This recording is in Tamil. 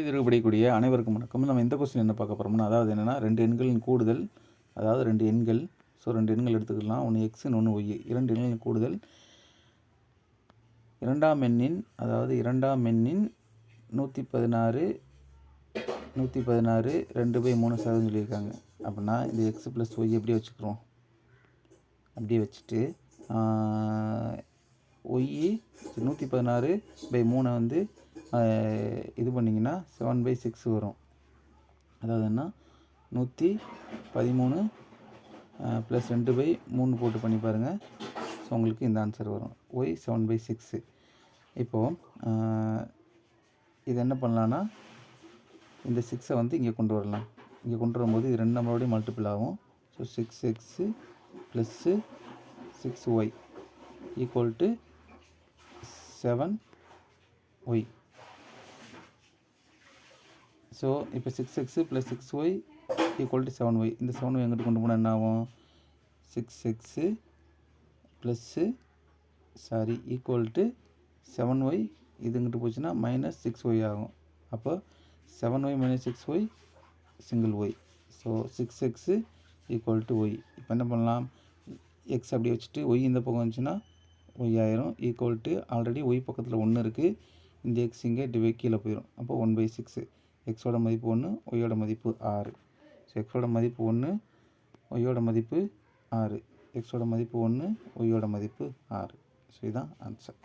எதிர்படிக்கூடிய அனைவருக்கும் வணக்கம். நம்ம இந்த கொஸ்டின் என்ன பார்க்க போகிறோம்னா, அதாவது என்னென்னா 2 எண்களின் கூடுதல், அதாவது 2 எண்கள். ஸோ 2 எண்கள் எடுத்துக்கலாம். ஒன்று எக்ஸ் இன்னொன்று ஒய். 2 எண்களின் கூடுதல் இரண்டாம் எண்ணின் 116 2/3 சொல்லியிருக்காங்க. அப்படின்னா இந்த எக்ஸ் ப்ளஸ் ஒய் எப்படியே வச்சுக்கிறோம். அப்படியே வச்சுட்டு ஒய் 116/3 வந்து இது பண்ணிங்கன்னா 7/6 வரும். அதாவது என்ன 113 + 2/3 போட்டு பண்ணி பாருங்கள். ஸோ உங்களுக்கு இந்த ஆன்சர் வரும். ஒய் 7/6. இப்போது இது என்ன பண்ணலான்னா, இந்த 6 வந்து இங்கே கொண்டு வரலாம். இங்கே கொண்டு வரும்போது இது 2 நம்பரோடய மல்டிபிள் ஆகும். So 6x + 6y = 7y. So இப்போ 6x + 6y = 7y. இந்த 7y எங்கிட்ட கொண்டு போனால் என்ன ஆகும்? 6x = 7y. இது இங்கிட்டு போச்சுன்னா -6y ஆகும். அப்போ 7y - 6y single Y. So 6x = y. இப்போ என்ன பண்ணலாம்? எக்ஸ் அப்படியே வச்சுட்டு ஒய் இந்த பக்கம் வந்துச்சுன்னா ஒய் ஆயிரும். ஆல்ரெடி ஒய் பக்கத்தில் 1 இருக்குது. இந்த எக்ஸ் இங்கே கீழே போயிடும். அப்போ 1/6. எக்ஸோட மதிப்பு 1, ஒய்யோட மதிப்பு 6. ஸோ எக்ஸோட மதிப்பு 1, ஒய்யோட மதிப்பு 6. எக்ஸோட மதிப்பு 1, ஒய்யோட மதிப்பு 6. ஸோ இதுதான் ஆன்சர்.